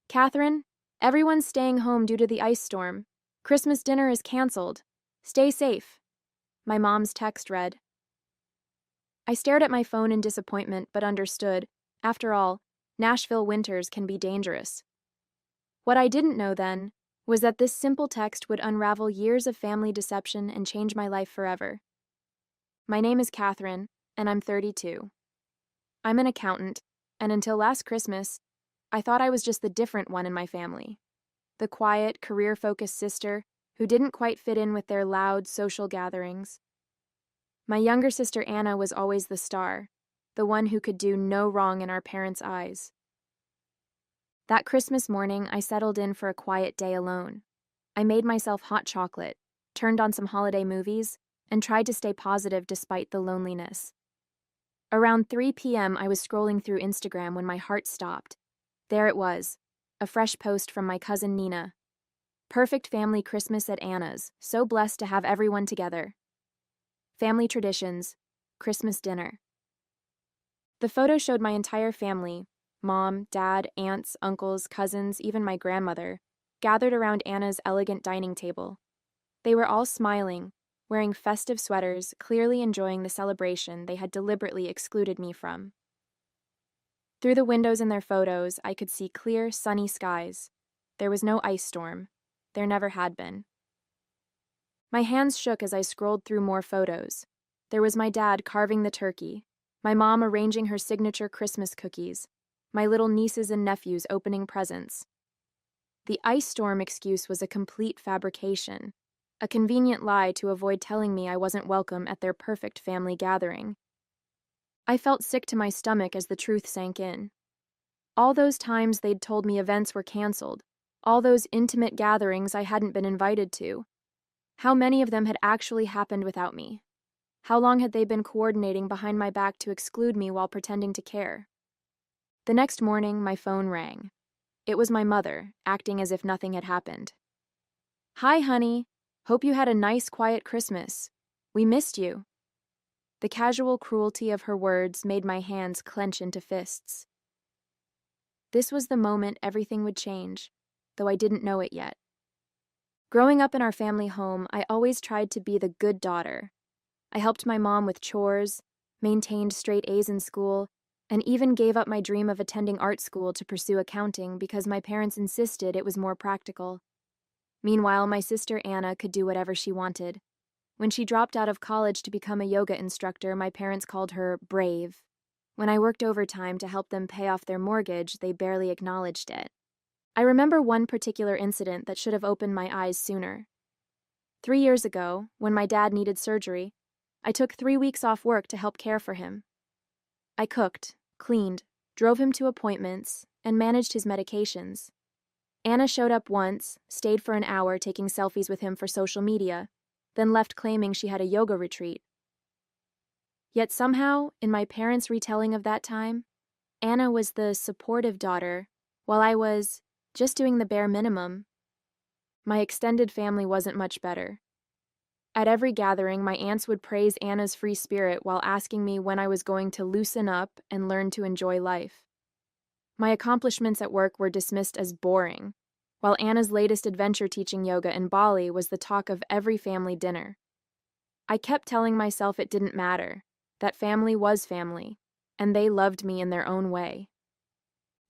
Catherine, everyone's staying home due to the ice storm. Christmas dinner is canceled. Stay safe. My mom's text read. I stared at my phone in disappointment but understood. After all, Nashville winters can be dangerous. What I didn't know then was that this simple text would unravel years of family deception and change my life forever. My name is Catherine, and I'm 32. I'm an accountant, and until last Christmas, I thought I was just the different one in my family. The quiet, career-focused sister who didn't quite fit in with their loud social gatherings. My younger sister Anna was always the star, the one who could do no wrong in our parents' eyes. That Christmas morning, I settled in for a quiet day alone. I made myself hot chocolate, turned on some holiday movies, and tried to stay positive despite the loneliness. Around 3 p.m., I was scrolling through Instagram when my heart stopped. There it was, a fresh post from my cousin Nina. Perfect family Christmas at Anna's, so blessed to have everyone together. Family traditions, Christmas dinner. The photo showed my entire family, mom, dad, aunts, uncles, cousins, even my grandmother, gathered around Anna's elegant dining table. They were all smiling, wearing festive sweaters, clearly enjoying the celebration they had deliberately excluded me from. Through the windows in their photos, I could see clear, sunny skies. There was no ice storm. There never had been. My hands shook as I scrolled through more photos. There was my dad carving the turkey, my mom arranging her signature Christmas cookies, my little nieces and nephews opening presents. The ice storm excuse was a complete fabrication, a convenient lie to avoid telling me I wasn't welcome at their perfect family gathering. I felt sick to my stomach as the truth sank in. All those times they'd told me events were canceled, all those intimate gatherings I hadn't been invited to. How many of them had actually happened without me? How long had they been coordinating behind my back to exclude me while pretending to care? The next morning, my phone rang. It was my mother, acting as if nothing had happened. "Hi, honey. Hope you had a nice, quiet Christmas. We missed you." The casual cruelty of her words made my hands clench into fists. This was the moment everything would change, though I didn't know it yet. Growing up in our family home, I always tried to be the good daughter. I helped my mom with chores, maintained straight A's in school, and even gave up my dream of attending art school to pursue accounting because my parents insisted it was more practical. Meanwhile, my sister Anna could do whatever she wanted. When she dropped out of college to become a yoga instructor, my parents called her brave. When I worked overtime to help them pay off their mortgage, they barely acknowledged it. I remember one particular incident that should have opened my eyes sooner. 3 years ago, when my dad needed surgery, I took 3 weeks off work to help care for him. I cooked, cleaned, drove him to appointments, and managed his medications. Anna showed up once, stayed for an hour taking selfies with him for social media, then left claiming she had a yoga retreat. Yet somehow, in my parents' retelling of that time, Anna was the supportive daughter, while I was just doing the bare minimum. My extended family wasn't much better. At every gathering, my aunts would praise Anna's free spirit while asking me when I was going to loosen up and learn to enjoy life. My accomplishments at work were dismissed as boring, while Anna's latest adventure teaching yoga in Bali was the talk of every family dinner. I kept telling myself it didn't matter, that family was family, and they loved me in their own way.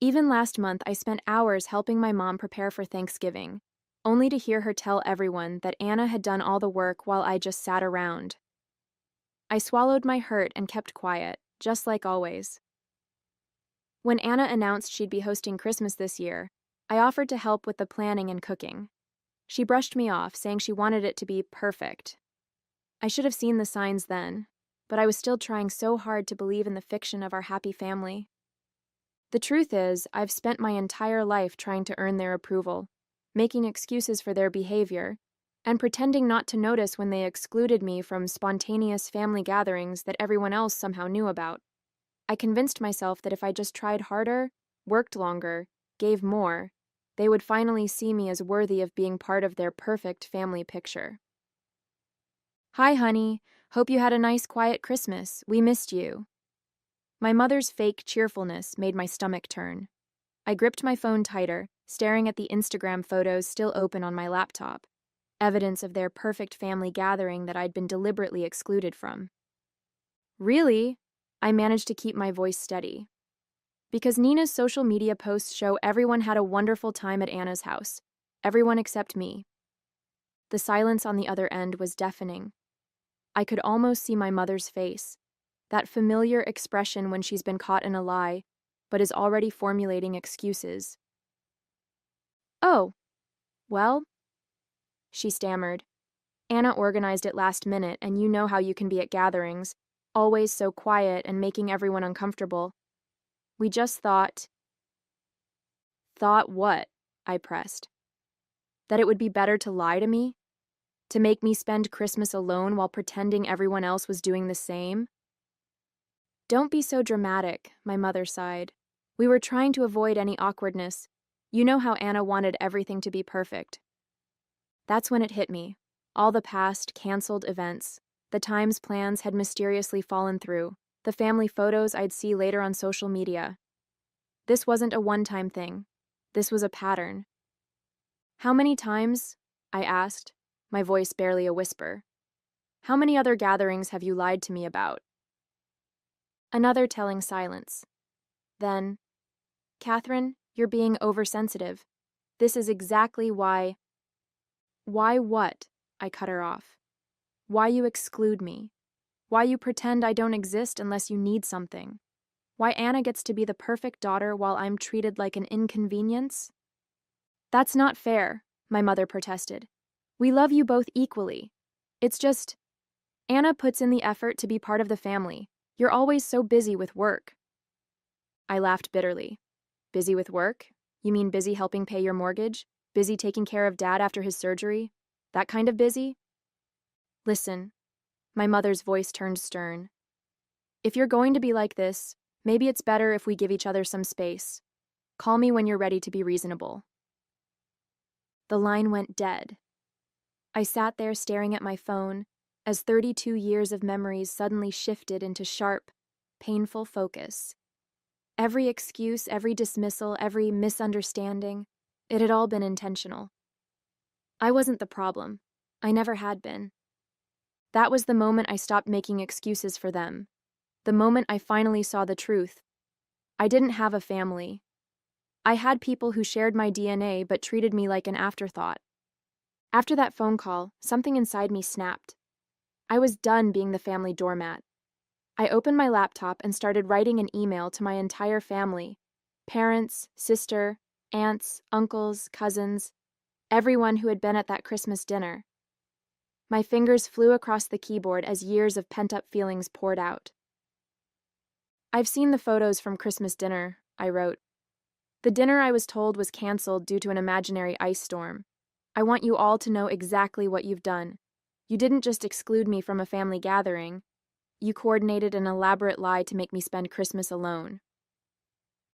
Even last month, I spent hours helping my mom prepare for Thanksgiving, only to hear her tell everyone that Anna had done all the work while I just sat around. I swallowed my hurt and kept quiet, just like always. When Anna announced she'd be hosting Christmas this year, I offered to help with the planning and cooking. She brushed me off, saying she wanted it to be perfect. I should have seen the signs then, but I was still trying so hard to believe in the fiction of our happy family. The truth is, I've spent my entire life trying to earn their approval, making excuses for their behavior, and pretending not to notice when they excluded me from spontaneous family gatherings that everyone else somehow knew about. I convinced myself that if I just tried harder, worked longer, gave more, they would finally see me as worthy of being part of their perfect family picture. "Hi, honey. Hope you had a nice, quiet Christmas. We missed you." My mother's fake cheerfulness made my stomach turn. I gripped my phone tighter, staring at the Instagram photos still open on my laptop, evidence of their perfect family gathering that I'd been deliberately excluded from. Really? I managed to keep my voice steady. Because Nina's social media posts show everyone had a wonderful time at Anna's house. Everyone except me. The silence on the other end was deafening. I could almost see my mother's face, that familiar expression when she's been caught in a lie, but is already formulating excuses. "Oh, well," she stammered. "Anna organized it last minute, and you know how you can be at gatherings, always so quiet and making everyone uncomfortable. We just thought—" "Thought what?" I pressed. "That it would be better to lie to me? To make me spend Christmas alone while pretending everyone else was doing the same?" "Don't be so dramatic," my mother sighed. "We were trying to avoid any awkwardness. You know how Anna wanted everything to be perfect." That's when it hit me. All the past, canceled events, the times plans had mysteriously fallen through, the family photos I'd see later on social media. This wasn't a one-time thing. This was a pattern. "How many times?" I asked, my voice barely a whisper. "How many other gatherings have you lied to me about?" Another telling silence. Then, "Catherine, you're being oversensitive. This is exactly why—" "Why what?" I cut her off. "Why you exclude me. Why you pretend I don't exist unless you need something. Why Anna gets to be the perfect daughter while I'm treated like an inconvenience?" "That's not fair," my mother protested. "We love you both equally. It's just, Anna puts in the effort to be part of the family. You're always so busy with work." I laughed bitterly. "Busy with work? You mean busy helping pay your mortgage? Busy taking care of Dad after his surgery? That kind of busy?" "Listen," my mother's voice turned stern. "If you're going to be like this, maybe it's better if we give each other some space. Call me when you're ready to be reasonable." The line went dead. I sat there staring at my phone as 32 years of memories suddenly shifted into sharp, painful focus. Every excuse, every dismissal, every misunderstanding, it had all been intentional. I wasn't the problem. I never had been. That was the moment I stopped making excuses for them. The moment I finally saw the truth. I didn't have a family. I had people who shared my DNA but treated me like an afterthought. After that phone call, something inside me snapped. I was done being the family doormat. I opened my laptop and started writing an email to my entire family. Parents, sister, aunts, uncles, cousins, everyone who had been at that Christmas dinner. My fingers flew across the keyboard as years of pent-up feelings poured out. "I've seen the photos from Christmas dinner," I wrote. "The dinner I was told was canceled due to an imaginary ice storm. I want you all to know exactly what you've done. You didn't just exclude me from a family gathering. You coordinated an elaborate lie to make me spend Christmas alone."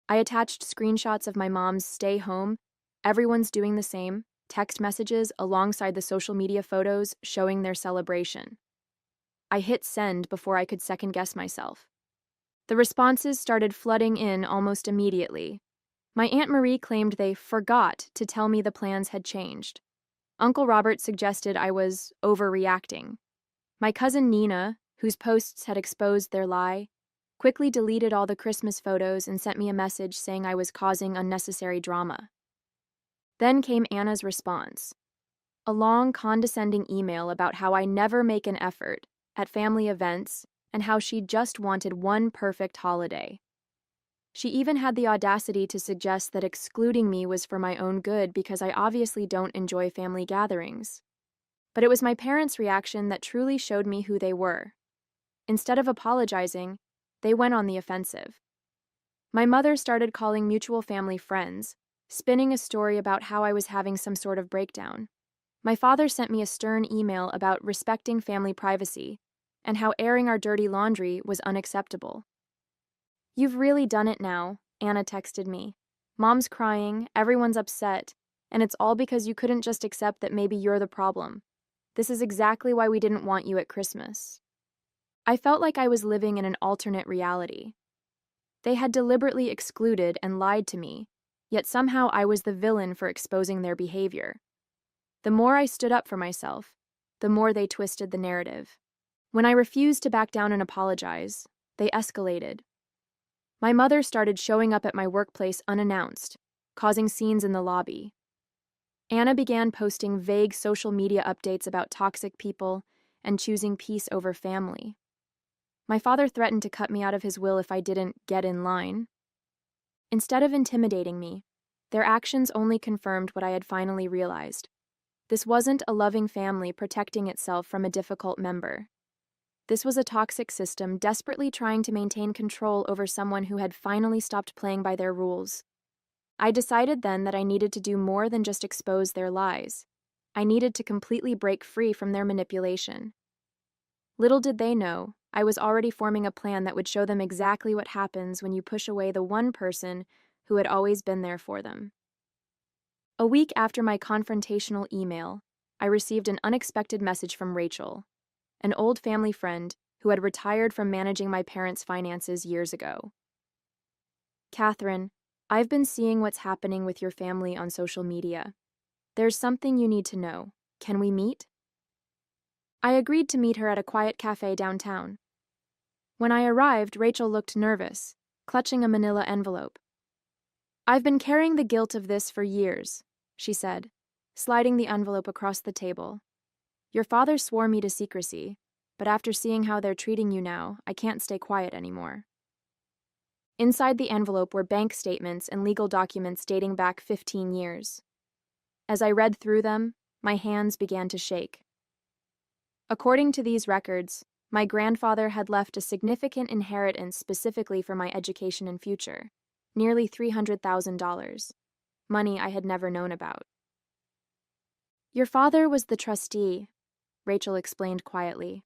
I attached screenshots of my mom's "stay home, everyone's doing the same" text messages alongside the social media photos showing their celebration. I hit send before I could second-guess myself. The responses started flooding in almost immediately. My Aunt Marie claimed they forgot to tell me the plans had changed. Uncle Robert suggested I was overreacting. My cousin Nina, whose posts had exposed their lie, quickly deleted all the Christmas photos and sent me a message saying I was causing unnecessary drama. Then came Anna's response. A long, condescending email about how I never make an effort at family events and how she just wanted one perfect holiday. She even had the audacity to suggest that excluding me was for my own good because I obviously don't enjoy family gatherings. But it was my parents' reaction that truly showed me who they were. Instead of apologizing, they went on the offensive. My mother started calling mutual family friends, spinning a story about how I was having some sort of breakdown. My father sent me a stern email about respecting family privacy and how airing our dirty laundry was unacceptable. "You've really done it now," Anna texted me. "Mom's crying, everyone's upset, and it's all because you couldn't just accept that maybe you're the problem. This is exactly why we didn't want you at Christmas." I felt like I was living in an alternate reality. They had deliberately excluded and lied to me, yet somehow I was the villain for exposing their behavior. The more I stood up for myself, the more they twisted the narrative. When I refused to back down and apologize, they escalated. My mother started showing up at my workplace unannounced, causing scenes in the lobby. Anna began posting vague social media updates about toxic people and choosing peace over family. My father threatened to cut me out of his will if I didn't get in line. Instead of intimidating me, their actions only confirmed what I had finally realized. This wasn't a loving family protecting itself from a difficult member. This was a toxic system desperately trying to maintain control over someone who had finally stopped playing by their rules. I decided then that I needed to do more than just expose their lies. I needed to completely break free from their manipulation. Little did they know, I was already forming a plan that would show them exactly what happens when you push away the one person who had always been there for them. A week after my confrontational email, I received an unexpected message from Rachel, an old family friend who had retired from managing my parents' finances years ago. "Catherine, I've been seeing what's happening with your family on social media. There's something you need to know. Can we meet?" I agreed to meet her at a quiet cafe downtown. When I arrived, Rachel looked nervous, clutching a manila envelope. "I've been carrying the guilt of this for years," she said, sliding the envelope across the table. "Your father swore me to secrecy, but after seeing how they're treating you now, I can't stay quiet anymore." Inside the envelope were bank statements and legal documents dating back 15 years. As I read through them, my hands began to shake. According to these records, my grandfather had left a significant inheritance specifically for my education and future, nearly $300,000, money I had never known about. "Your father was the trustee," Rachel explained quietly.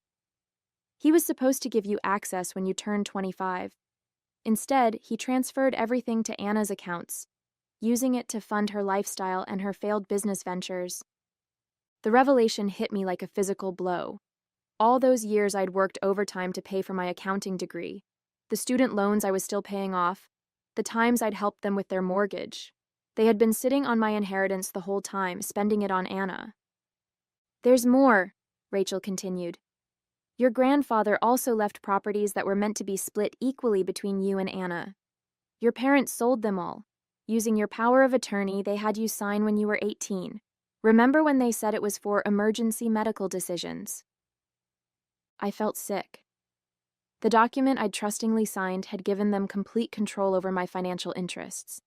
"He was supposed to give you access when you turned 25. Instead, he transferred everything to Anna's accounts, using it to fund her lifestyle and her failed business ventures." The revelation hit me like a physical blow. All those years I'd worked overtime to pay for my accounting degree, the student loans I was still paying off, the times I'd helped them with their mortgage. They had been sitting on my inheritance the whole time, spending it on Anna. "There's more," Rachel continued. "Your grandfather also left properties that were meant to be split equally between you and Anna. Your parents sold them all. Using your power of attorney, they had you sign when you were 18. Remember when they said it was for emergency medical decisions?" I felt sick. The document I'd trustingly signed had given them complete control over my financial interests.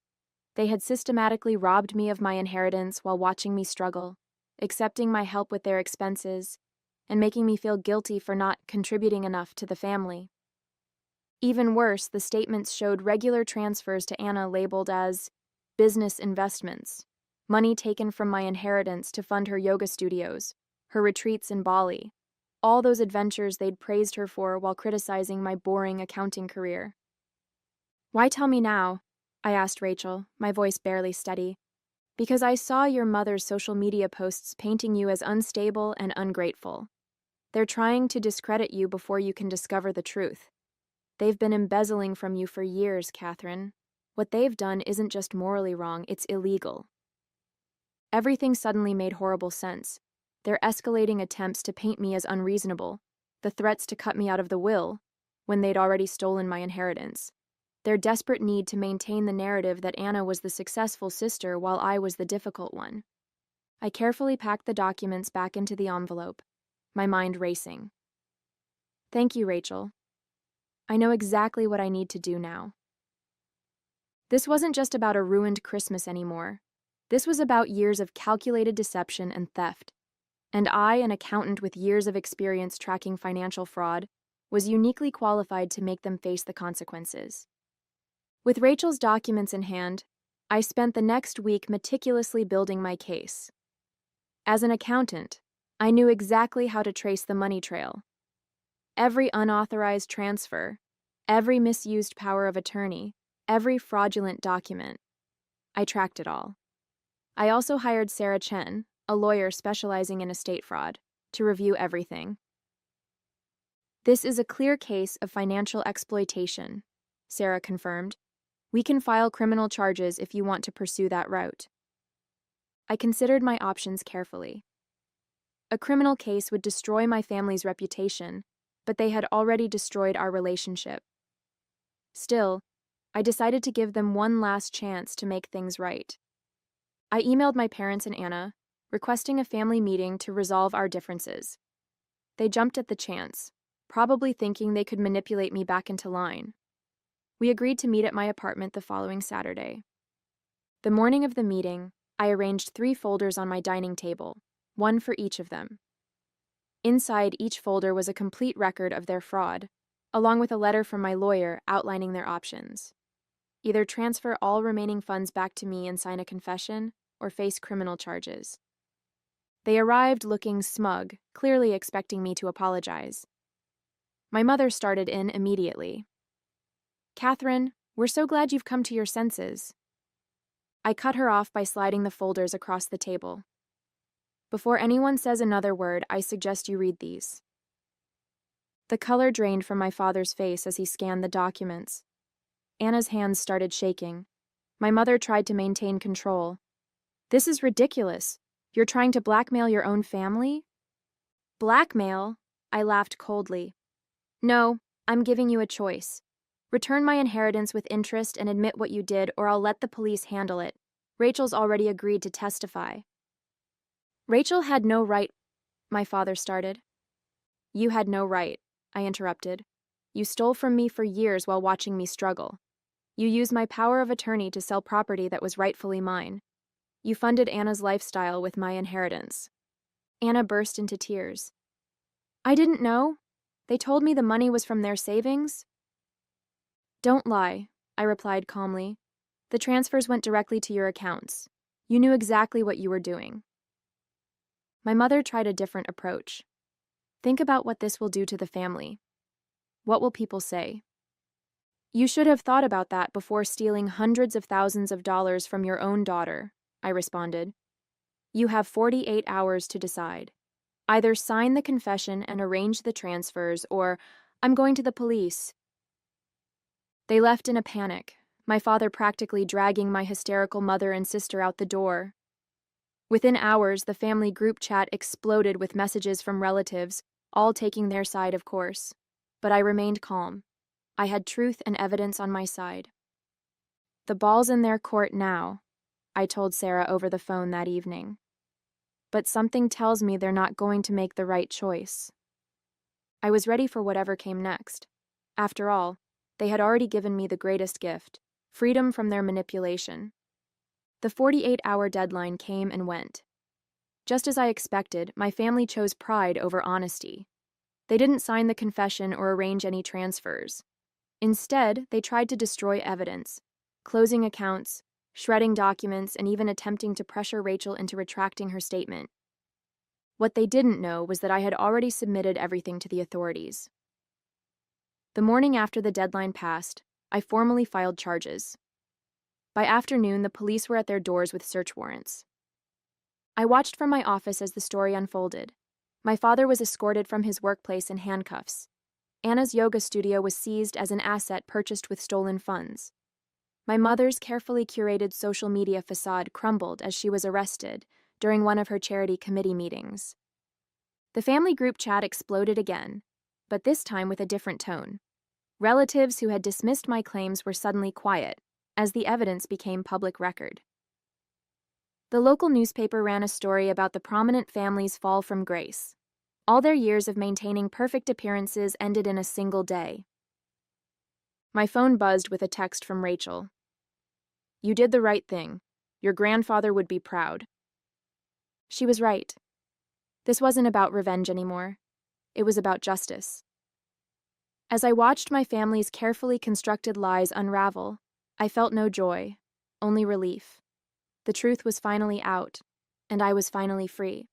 They had systematically robbed me of my inheritance while watching me struggle, accepting my help with their expenses, and making me feel guilty for not contributing enough to the family. Even worse, the statements showed regular transfers to Anna labeled as business investments, money taken from my inheritance to fund her yoga studios, her retreats in Bali, all those adventures they'd praised her for while criticizing my boring accounting career. "Why tell me now?" I asked Rachel, my voice barely steady. "Because I saw your mother's social media posts painting you as unstable and ungrateful. They're trying to discredit you before you can discover the truth. They've been embezzling from you for years, Catherine. What they've done isn't just morally wrong, it's illegal." Everything suddenly made horrible sense. Their escalating attempts to paint me as unreasonable, the threats to cut me out of the will, when they'd already stolen my inheritance, their desperate need to maintain the narrative that Anna was the successful sister while I was the difficult one. I carefully packed the documents back into the envelope, my mind racing. "Thank you, Rachel. I know exactly what I need to do now." This wasn't just about a ruined Christmas anymore. This was about years of calculated deception and theft. And I, an accountant with years of experience tracking financial fraud, was uniquely qualified to make them face the consequences. With Rachel's documents in hand, I spent the next week meticulously building my case. As an accountant, I knew exactly how to trace the money trail. Every unauthorized transfer, every misused power of attorney, every fraudulent document. I tracked it all. I also hired Sarah Chen, a lawyer specializing in estate fraud, to review everything. "This is a clear case of financial exploitation," Sarah confirmed. We can file criminal charges if you want to pursue that route. I considered my options carefully. A criminal case would destroy my family's reputation, but they had already destroyed our relationship. Still, I decided to give them one last chance to make things right. I emailed my parents and Anna, requesting a family meeting to resolve our differences. They jumped at the chance, probably thinking they could manipulate me back into line. We agreed to meet at my apartment the following Saturday. The morning of the meeting, I arranged 3 folders on my dining table, one for each of them. Inside each folder was a complete record of their fraud, along with a letter from my lawyer outlining their options. Either transfer all remaining funds back to me and sign a confession, or face criminal charges. They arrived looking smug, clearly expecting me to apologize. My mother started in immediately. "Catherine, we're so glad you've come to your senses." I cut her off by sliding the folders across the table. "Before anyone says another word, I suggest you read these." The color drained from my father's face as he scanned the documents. Anna's hands started shaking. My mother tried to maintain control. "This is ridiculous. You're trying to blackmail your own family?" "Blackmail?" I laughed coldly. "No, I'm giving you a choice. Return my inheritance with interest and admit what you did, or I'll let the police handle it. Rachel's already agreed to testify." "Rachel had no right," my father started. "You had no right," I interrupted. "You stole from me for years while watching me struggle. You used my power of attorney to sell property that was rightfully mine. You funded Anna's lifestyle with my inheritance." Anna burst into tears. "I didn't know. They told me the money was from their savings." "Don't lie," I replied calmly. "The transfers went directly to your accounts. You knew exactly what you were doing." My mother tried a different approach. "Think about what this will do to the family. What will people say?" "You should have thought about that before stealing hundreds of thousands of dollars from your own daughter," I responded. "You have 48 hours to decide. Either sign the confession and arrange the transfers, or I'm going to the police." They left in a panic, my father practically dragging my hysterical mother and sister out the door. Within hours, the family group chat exploded with messages from relatives, all taking their side, of course. But I remained calm. I had truth and evidence on my side. "The ball's in their court now," I told Sarah over the phone that evening. "But something tells me they're not going to make the right choice." I was ready for whatever came next. After all, they had already given me the greatest gift, freedom from their manipulation. The 48-hour deadline came and went. Just as I expected, my family chose pride over honesty. They didn't sign the confession or arrange any transfers. Instead, they tried to destroy evidence, closing accounts, shredding documents, and even attempting to pressure Rachel into retracting her statement. What they didn't know was that I had already submitted everything to the authorities. The morning after the deadline passed, I formally filed charges. By afternoon, the police were at their doors with search warrants. I watched from my office as the story unfolded. My father was escorted from his workplace in handcuffs. Anna's yoga studio was seized as an asset purchased with stolen funds. My mother's carefully curated social media facade crumbled as she was arrested during one of her charity committee meetings. The family group chat exploded again, but this time with a different tone. Relatives who had dismissed my claims were suddenly quiet, as the evidence became public record. The local newspaper ran a story about the prominent family's fall from grace. All their years of maintaining perfect appearances ended in a single day. My phone buzzed with a text from Rachel. "You did the right thing. Your grandfather would be proud." She was right. This wasn't about revenge anymore. It was about justice. As I watched my family's carefully constructed lies unravel, I felt no joy, only relief. The truth was finally out, and I was finally free.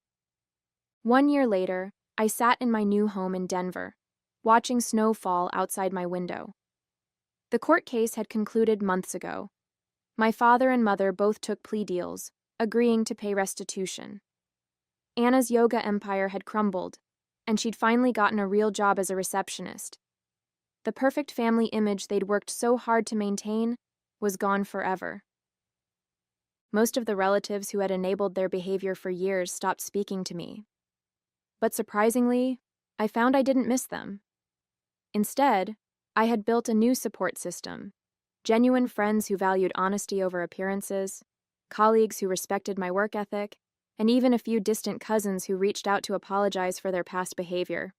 1 year later, I sat in my new home in Denver, watching snow fall outside my window. The court case had concluded months ago. My father and mother both took plea deals, agreeing to pay restitution. Anna's yoga empire had crumbled, and she'd finally gotten a real job as a receptionist. The perfect family image they'd worked so hard to maintain was gone forever. Most of the relatives who had enabled their behavior for years stopped speaking to me. But surprisingly, I found I didn't miss them. Instead, I had built a new support system: genuine friends who valued honesty over appearances, colleagues who respected my work ethic, and even a few distant cousins who reached out to apologize for their past behavior.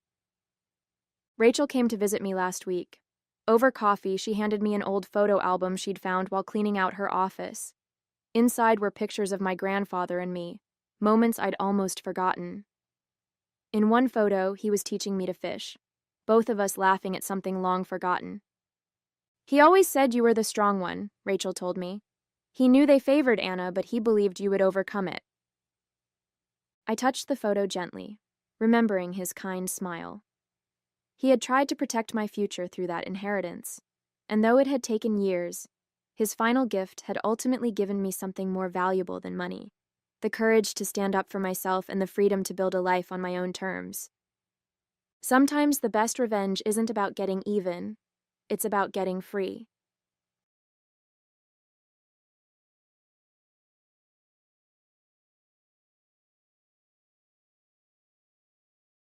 Rachel came to visit me last week. Over coffee, she handed me an old photo album she'd found while cleaning out her office. Inside were pictures of my grandfather and me, moments I'd almost forgotten. In one photo, he was teaching me to fish, both of us laughing at something long forgotten. "He always said you were the strong one," Rachel told me. "He knew they favored Anna, but he believed you would overcome it." I touched the photo gently, remembering his kind smile. He had tried to protect my future through that inheritance, and though it had taken years, his final gift had ultimately given me something more valuable than money: the courage to stand up for myself and the freedom to build a life on my own terms. Sometimes the best revenge isn't about getting even, it's about getting free.